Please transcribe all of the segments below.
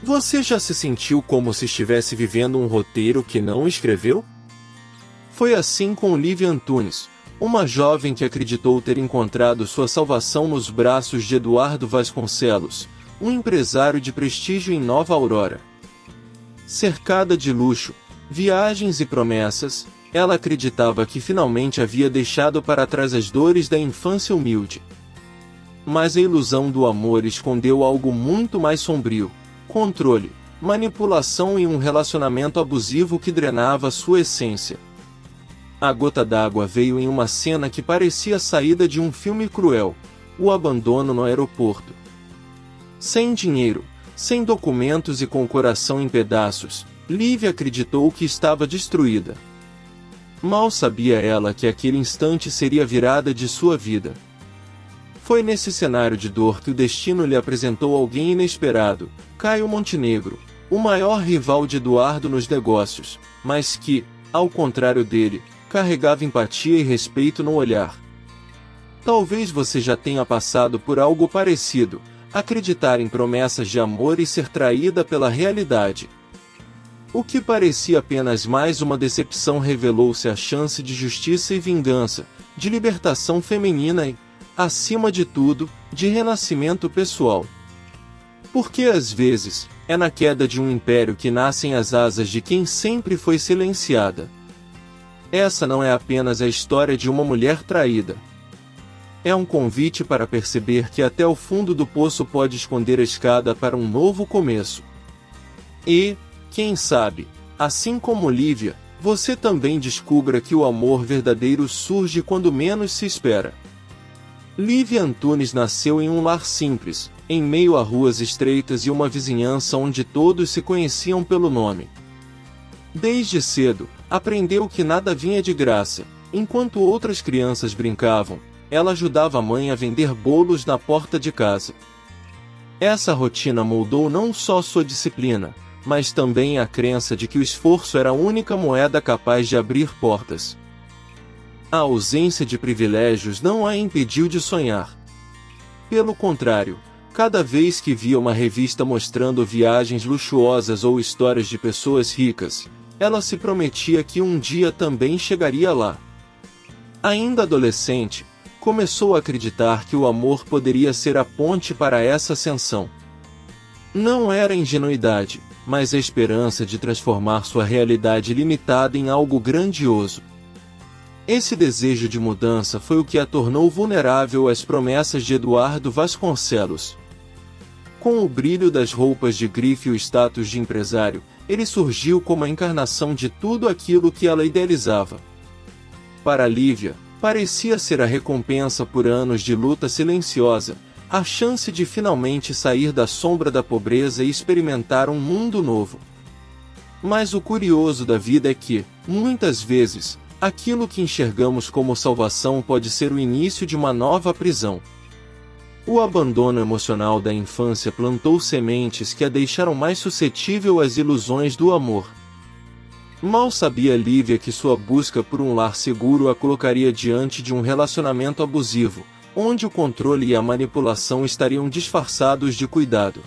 Você já se sentiu como se estivesse vivendo um roteiro que não escreveu? Foi assim com Lívia Antunes, uma jovem que acreditou ter encontrado sua salvação nos braços de Eduardo Vasconcelos, um empresário de prestígio em Nova Aurora. Cercada de luxo, viagens e promessas, ela acreditava que finalmente havia deixado para trás as dores da infância humilde. Mas a ilusão do amor escondeu algo muito mais sombrio: controle, manipulação e um relacionamento abusivo que drenava sua essência. A gota d'água veio em uma cena que parecia a saída de um filme cruel: o abandono no aeroporto. Sem dinheiro, sem documentos e com o coração em pedaços, Lívia acreditou que estava destruída. Mal sabia ela que aquele instante seria a virada de sua vida. Foi nesse cenário de dor que o destino lhe apresentou alguém inesperado: Caio Montenegro, o maior rival de Eduardo nos negócios, mas que, ao contrário dele, carregava empatia e respeito no olhar. Talvez você já tenha passado por algo parecido: acreditar em promessas de amor e ser traída pela realidade. O que parecia apenas mais uma decepção revelou-se a chance de justiça e vingança, de libertação feminina e, acima de tudo, de renascimento pessoal. Porque às vezes, é na queda de um império que nascem as asas de quem sempre foi silenciada. Essa não é apenas a história de uma mulher traída. É um convite para perceber que até o fundo do poço pode esconder a escada para um novo começo. E, quem sabe, assim como Lívia, você também descubra que o amor verdadeiro surge quando menos se espera. Lívia Antunes nasceu em um lar simples, em meio a ruas estreitas e uma vizinhança onde todos se conheciam pelo nome. Desde cedo, aprendeu que nada vinha de graça. Enquanto outras crianças brincavam, ela ajudava a mãe a vender bolos na porta de casa. Essa rotina moldou não só sua disciplina, mas também a crença de que o esforço era a única moeda capaz de abrir portas. A ausência de privilégios não a impediu de sonhar. Pelo contrário, cada vez que via uma revista mostrando viagens luxuosas ou histórias de pessoas ricas, ela se prometia que um dia também chegaria lá. Ainda adolescente, começou a acreditar que o amor poderia ser a ponte para essa ascensão. Não era ingenuidade, mas a esperança de transformar sua realidade limitada em algo grandioso. Esse desejo de mudança foi o que a tornou vulnerável às promessas de Eduardo Vasconcelos. Com o brilho das roupas de grife e o status de empresário, ele surgiu como a encarnação de tudo aquilo que ela idealizava. Para Lívia, parecia ser a recompensa por anos de luta silenciosa, a chance de finalmente sair da sombra da pobreza e experimentar um mundo novo. Mas o curioso da vida é que, muitas vezes, aquilo que enxergamos como salvação pode ser o início de uma nova prisão. O abandono emocional da infância plantou sementes que a deixaram mais suscetível às ilusões do amor. Mal sabia Lívia que sua busca por um lar seguro a colocaria diante de um relacionamento abusivo, onde o controle e a manipulação estariam disfarçados de cuidado.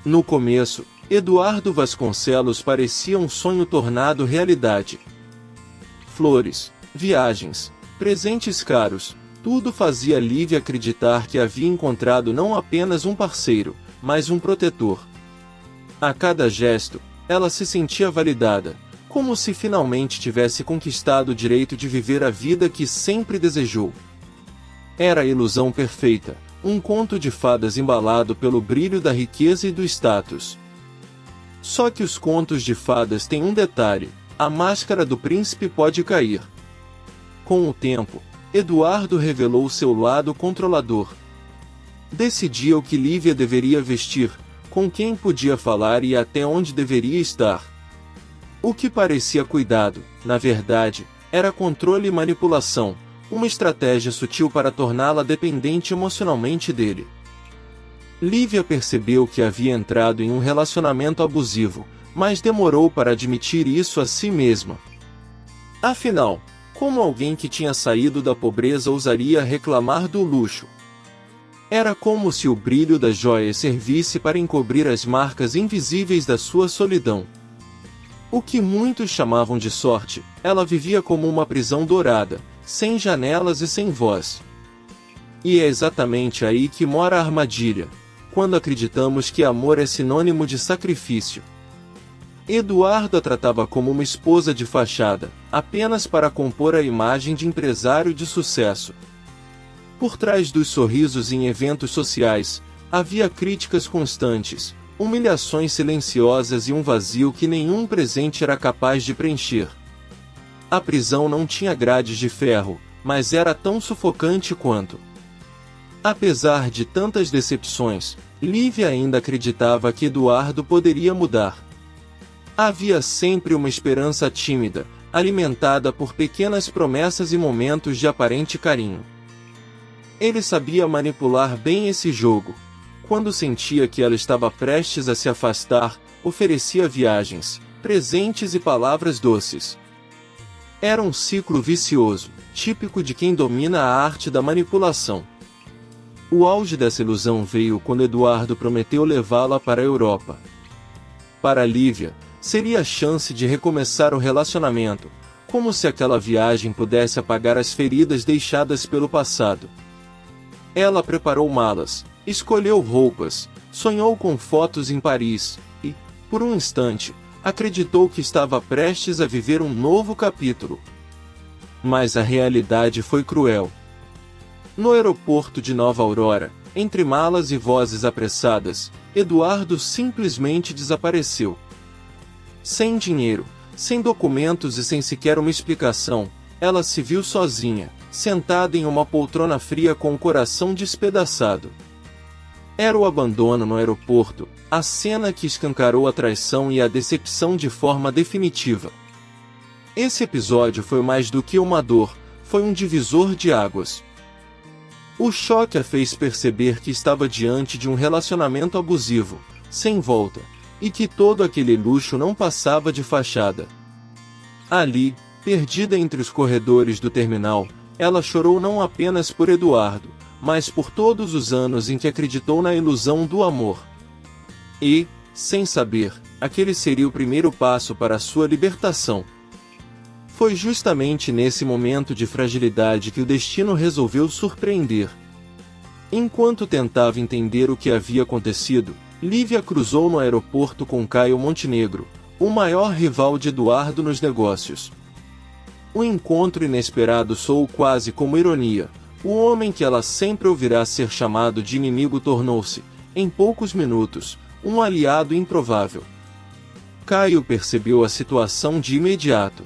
No começo, Eduardo Vasconcelos parecia um sonho tornado realidade. Flores, viagens, presentes caros, tudo fazia Lívia acreditar que havia encontrado não apenas um parceiro, mas um protetor. A cada gesto, ela se sentia validada, como se finalmente tivesse conquistado o direito de viver a vida que sempre desejou. Era a ilusão perfeita, um conto de fadas embalado pelo brilho da riqueza e do status. Só que os contos de fadas têm um detalhe: a máscara do príncipe pode cair. Com o tempo, Eduardo revelou seu lado controlador. Decidia o que Lívia deveria vestir, com quem podia falar e até onde deveria estar. O que parecia cuidado, na verdade, era controle e manipulação, uma estratégia sutil para torná-la dependente emocionalmente dele. Lívia percebeu que havia entrado em um relacionamento abusivo, mas demorou para admitir isso a si mesma. Afinal, como alguém que tinha saído da pobreza ousaria reclamar do luxo? Era como se o brilho das joias servisse para encobrir as marcas invisíveis da sua solidão. O que muitos chamavam de sorte, ela vivia como uma prisão dourada, sem janelas e sem voz. E é exatamente aí que mora a armadilha, quando acreditamos que amor é sinônimo de sacrifício. Eduardo a tratava como uma esposa de fachada, apenas para compor a imagem de empresário de sucesso. Por trás dos sorrisos em eventos sociais, havia críticas constantes, humilhações silenciosas e um vazio que nenhum presente era capaz de preencher. A prisão não tinha grades de ferro, mas era tão sufocante quanto. Apesar de tantas decepções, Lívia ainda acreditava que Eduardo poderia mudar. Havia sempre uma esperança tímida, alimentada por pequenas promessas e momentos de aparente carinho. Ele sabia manipular bem esse jogo. Quando sentia que ela estava prestes a se afastar, oferecia viagens, presentes e palavras doces. Era um ciclo vicioso, típico de quem domina a arte da manipulação. O auge dessa ilusão veio quando Eduardo prometeu levá-la para a Europa. Para Lívia, seria a chance de recomeçar o relacionamento, como se aquela viagem pudesse apagar as feridas deixadas pelo passado. Ela preparou malas, escolheu roupas, sonhou com fotos em Paris, e, por um instante, acreditou que estava prestes a viver um novo capítulo. Mas a realidade foi cruel. No aeroporto de Nova Aurora, entre malas e vozes apressadas, Eduardo simplesmente desapareceu. Sem dinheiro, sem documentos e sem sequer uma explicação, ela se viu sozinha, sentada em uma poltrona fria com o coração despedaçado. Era o abandono no aeroporto, a cena que escancarou a traição e a decepção de forma definitiva. Esse episódio foi mais do que uma dor, foi um divisor de águas. O choque a fez perceber que estava diante de um relacionamento abusivo, sem volta, e que todo aquele luxo não passava de fachada. Ali, perdida entre os corredores do terminal, ela chorou não apenas por Eduardo, mas por todos os anos em que acreditou na ilusão do amor. E, sem saber, aquele seria o primeiro passo para a sua libertação. Foi justamente nesse momento de fragilidade que o destino resolveu surpreender. Enquanto tentava entender o que havia acontecido, Lívia cruzou no aeroporto com Caio Montenegro, o maior rival de Eduardo nos negócios. O encontro inesperado soou quase como ironia. O homem que ela sempre ouvirá ser chamado de inimigo tornou-se, em poucos minutos, um aliado improvável. Caio percebeu a situação de imediato.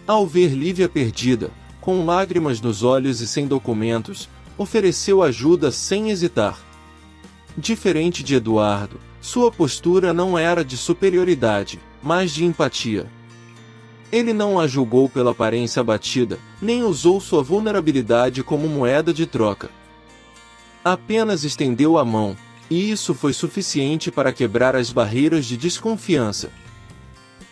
Ao ver Lívia perdida, com lágrimas nos olhos e sem documentos, ofereceu ajuda sem hesitar. Diferente de Eduardo, sua postura não era de superioridade, mas de empatia. Ele não a julgou pela aparência abatida, nem usou sua vulnerabilidade como moeda de troca. Apenas estendeu a mão, e isso foi suficiente para quebrar as barreiras de desconfiança.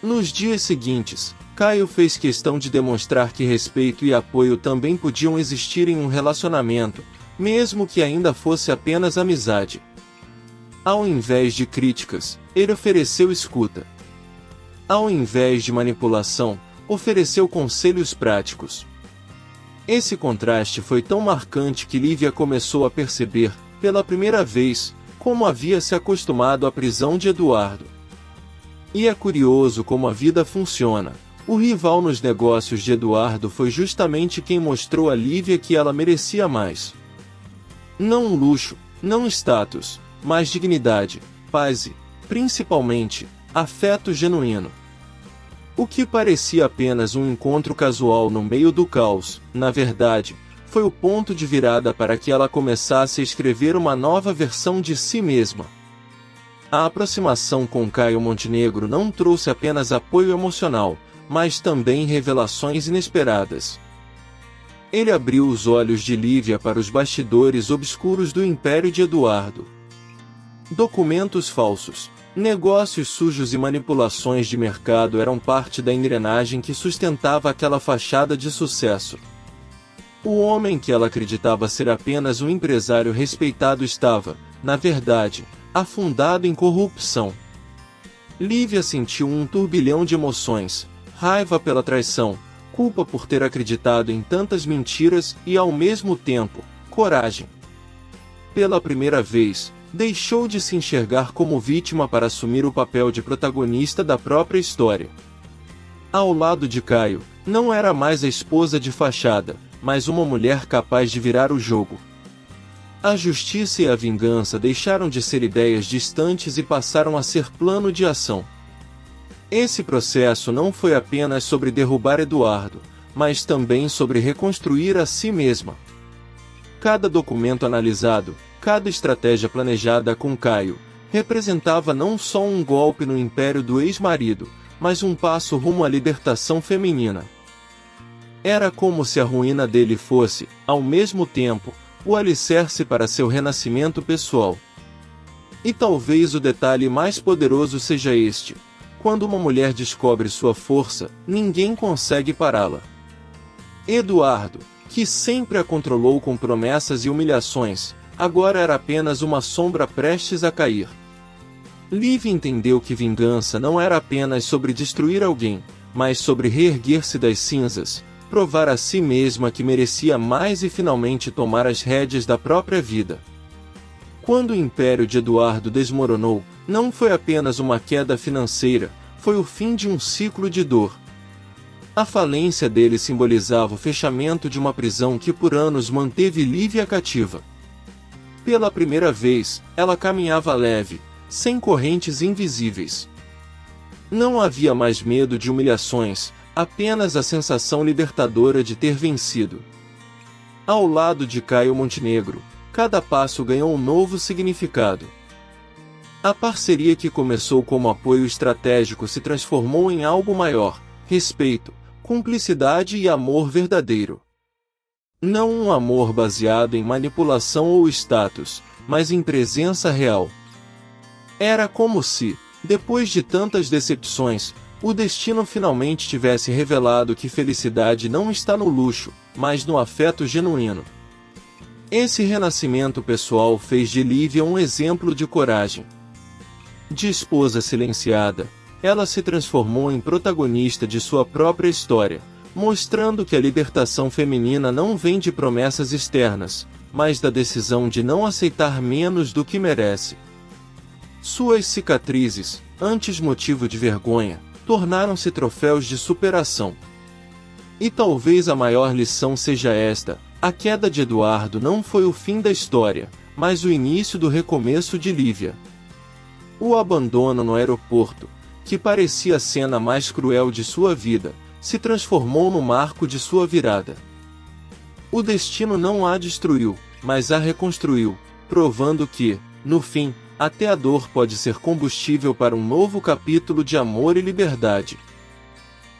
Nos dias seguintes, Caio fez questão de demonstrar que respeito e apoio também podiam existir em um relacionamento, mesmo que ainda fosse apenas amizade. Ao invés de críticas, ele ofereceu escuta. Ao invés de manipulação, ofereceu conselhos práticos. Esse contraste foi tão marcante que Lívia começou a perceber, pela primeira vez, como havia se acostumado à prisão de Eduardo. E é curioso como a vida funciona. O rival nos negócios de Eduardo foi justamente quem mostrou a Lívia que ela merecia mais. Não um luxo, não status, mas dignidade, paz e, principalmente, afeto genuíno. O que parecia apenas um encontro casual no meio do caos, na verdade, foi o ponto de virada para que ela começasse a escrever uma nova versão de si mesma. A aproximação com Caio Montenegro não trouxe apenas apoio emocional, mas também revelações inesperadas. Ele abriu os olhos de Lívia para os bastidores obscuros do império de Eduardo. Documentos falsos, negócios sujos e manipulações de mercado eram parte da engrenagem que sustentava aquela fachada de sucesso. O homem que ela acreditava ser apenas um empresário respeitado estava, na verdade, afundado em corrupção. Lívia sentiu um turbilhão de emoções, raiva pela traição, culpa por ter acreditado em tantas mentiras e, ao mesmo tempo, coragem. Pela primeira vez, deixou de se enxergar como vítima para assumir o papel de protagonista da própria história. Ao lado de Caio, não era mais a esposa de fachada, mas uma mulher capaz de virar o jogo. A justiça e a vingança deixaram de ser ideias distantes e passaram a ser plano de ação. Esse processo não foi apenas sobre derrubar Eduardo, mas também sobre reconstruir a si mesma. Cada documento analisado, cada estratégia planejada com Caio, representava não só um golpe no império do ex-marido, mas um passo rumo à libertação feminina. Era como se a ruína dele fosse, ao mesmo tempo, o alicerce para seu renascimento pessoal. E talvez o detalhe mais poderoso seja este: quando uma mulher descobre sua força, ninguém consegue pará-la. Eduardo, que sempre a controlou com promessas e humilhações, agora era apenas uma sombra prestes a cair. Lívia entendeu que vingança não era apenas sobre destruir alguém, mas sobre reerguer-se das cinzas, provar a si mesma que merecia mais e finalmente tomar as rédeas da própria vida. Quando o império de Eduardo desmoronou, não foi apenas uma queda financeira, foi o fim de um ciclo de dor. A falência dele simbolizava o fechamento de uma prisão que por anos manteve Lívia cativa. Pela primeira vez, ela caminhava leve, sem correntes invisíveis. Não havia mais medo de humilhações, apenas a sensação libertadora de ter vencido. Ao lado de Caio Montenegro, cada passo ganhou um novo significado. A parceria que começou como apoio estratégico se transformou em algo maior: respeito, cumplicidade e amor verdadeiro. Não um amor baseado em manipulação ou status, mas em presença real. Era como se, depois de tantas decepções, o destino finalmente tivesse revelado que felicidade não está no luxo, mas no afeto genuíno. Esse renascimento pessoal fez de Lívia um exemplo de coragem. De esposa silenciada, ela se transformou em protagonista de sua própria história, mostrando que a libertação feminina não vem de promessas externas, mas da decisão de não aceitar menos do que merece. Suas cicatrizes, antes motivo de vergonha, tornaram-se troféus de superação. E talvez a maior lição seja esta: a queda de Eduardo não foi o fim da história, mas o início do recomeço de Lívia. O abandono no aeroporto, que parecia a cena mais cruel de sua vida, se transformou no marco de sua virada. O destino não a destruiu, mas a reconstruiu, provando que, no fim, até a dor pode ser combustível para um novo capítulo de amor e liberdade.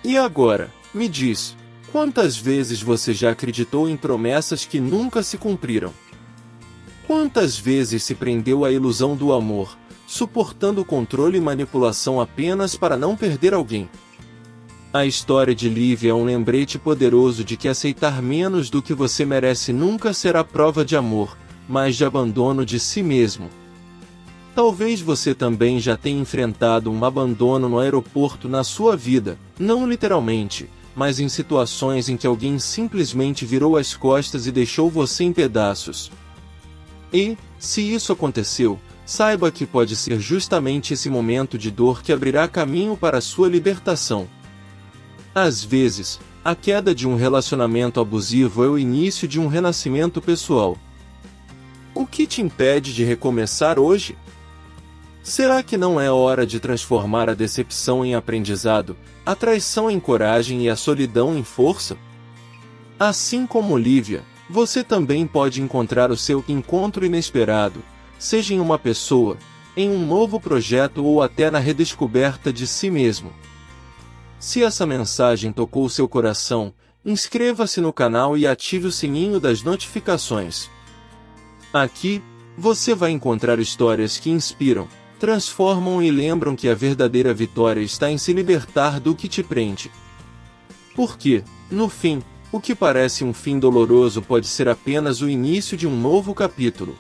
E agora, me diz, quantas vezes você já acreditou em promessas que nunca se cumpriram? Quantas vezes se prendeu à ilusão do amor, suportando controle e manipulação apenas para não perder alguém? A história de Lívia é um lembrete poderoso de que aceitar menos do que você merece nunca será prova de amor, mas de abandono de si mesmo. Talvez você também já tenha enfrentado um abandono no aeroporto na sua vida, não literalmente, mas em situações em que alguém simplesmente virou as costas e deixou você em pedaços. E, se isso aconteceu, saiba que pode ser justamente esse momento de dor que abrirá caminho para a sua libertação. Às vezes, a queda de um relacionamento abusivo é o início de um renascimento pessoal. O que te impede de recomeçar hoje? Será que não é hora de transformar a decepção em aprendizado, a traição em coragem e a solidão em força? Assim como Lívia, você também pode encontrar o seu encontro inesperado, seja em uma pessoa, em um novo projeto ou até na redescoberta de si mesmo. Se essa mensagem tocou seu coração, inscreva-se no canal e ative o sininho das notificações. Aqui, você vai encontrar histórias que inspiram, transformam e lembram que a verdadeira vitória está em se libertar do que te prende. Porque, no fim, O que parece um fim doloroso pode ser apenas o início de um novo capítulo.